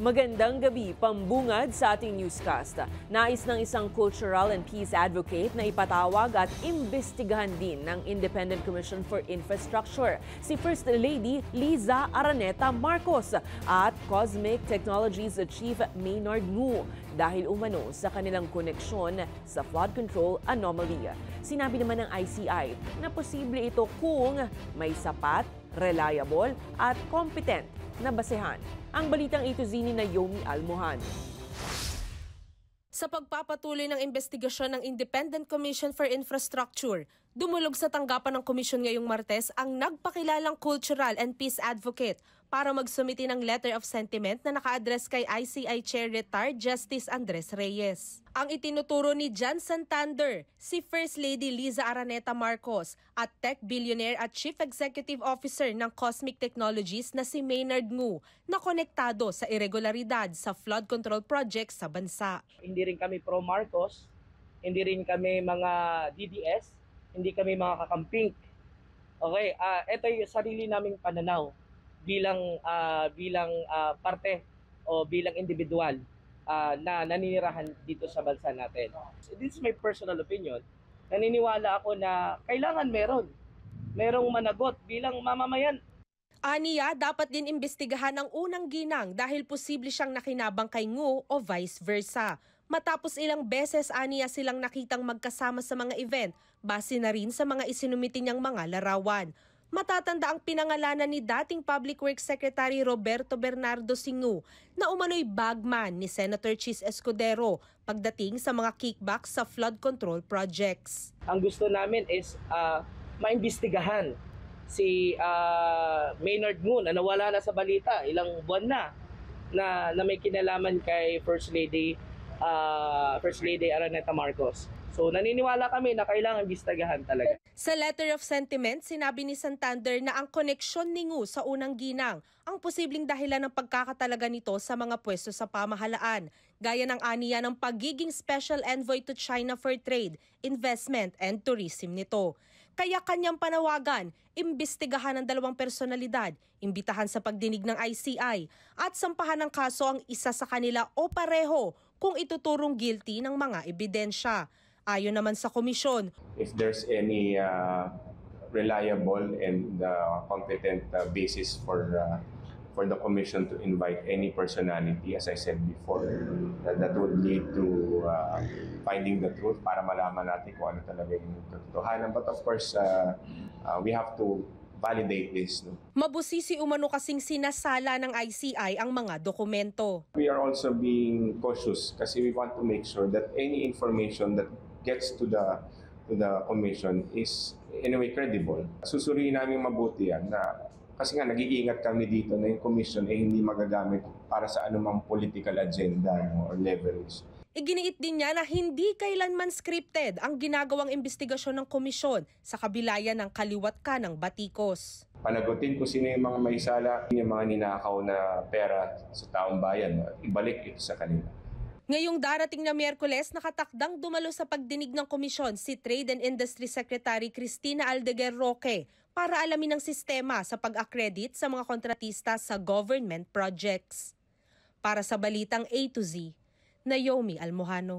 Magandang gabi, pambungad sa ating newscast. Nais ng isang cultural and peace advocate na ipatawag at imbestigahan din ng Independent Commission for Infrastructure si First Lady Liza Araneta Marcos at Cosmic Technologies Chief Maynard Ngu dahil umano sa kanilang koneksyon sa flood control anomaly. Sinabi naman ng ICI na posible ito kung may sapat, reliable at competent na basehan. Ang balitang ito ni Naomi Almohan. Sa pagpapatuloy ng investigasyon ng Independent Commission for Infrastructure, dumulog sa tanggapan ng komisyon ngayong Martes ang nagpakilalang cultural and peace advocate para magsumiti ng letter of sentiment na naka-address kay ICI Chair Retired Justice Andres Reyes. Ang itinuturo ni John Santander, si First Lady Liza Araneta Marcos at tech billionaire at Chief Executive Officer ng Cosmic Technologies na si Maynard Ngu na konektado sa irregularidad sa flood control project sa bansa. Hindi rin kami pro-Marcos, hindi rin kami mga DDS, hindi kami mga kakamping. Okay, ito yung sarili naming pananaw bilang parte o bilang individual na naninirahan dito sa bansa natin. This is my personal opinion. Naniniwala ako na kailangan merong managot bilang mamamayan. Aniya, dapat din imbestigahan ang unang ginang dahil posible siyang nakinabang kay Ngu o vice versa. Matapos ilang beses aniya silang nakitang magkasama sa mga event, base na rin sa mga isinumiti niyang mga larawan. Matatanda ang pinangalanan ni dating Public Works Secretary Roberto Bernardo Singu na umano'y bagman ni Senator Chis Escudero pagdating sa mga kickbacks sa flood control projects. Ang gusto namin is maimbestigahan si Maynard Ngu na nawala na sa balita ilang buwan na may kinalaman kay First Lady Araneta Marcos. So naniniwala kami na kailangan imbestigahan talaga. Sa letter of sentiment, sinabi ni Santander na ang koneksyon ni Ngu sa unang ginang ang posibleng dahilan ng pagkakatalaga nito sa mga pwesto sa pamahalaan, gaya ng aniya ng pagiging special envoy to China for trade, investment and tourism nito. Kaya kanyang panawagan, imbestigahan ng dalawang personalidad, imbitahan sa pagdinig ng ICI at sampahan ng kaso ang isa sa kanila o pareho kung ituturong guilty ng mga ebidensya. Ayon naman sa komisyon, if there's any reliable and competent basis for the commission to invite any personality, as I said before, that would lead to finding the truth para malaman natin kung ano talaga yung katotohanan. But of course, we have to validate this. No? Mabusisi umano kasing sinasala ng ICI ang mga dokumento. We are also being cautious kasi we want to make sure that any information that gets to the commission is in a way credible. Susuriin namin mabuti yan na kasi nga nag-iingat kami dito na yung commission ay hindi magagamit para sa anumang political agenda or leverage. Iginiit din niya na hindi kailanman scripted ang ginagawang investigasyon ng komisyon sa kabilayan ng kaliwat kanang batikos. Panagutin kung sino yung mga may sala, yung mga ninakaw na pera sa taong bayan, ibalik ito sa kanila. Ngayong darating na Miyerkules, nakatakdang dumalo sa pagdinig ng komisyon si Trade and Industry Secretary Cristina Aldeguer Roque para alamin ang sistema sa pag-accredit sa mga kontratista sa government projects. Para sa Balitang A to Z, Naomi Almohano.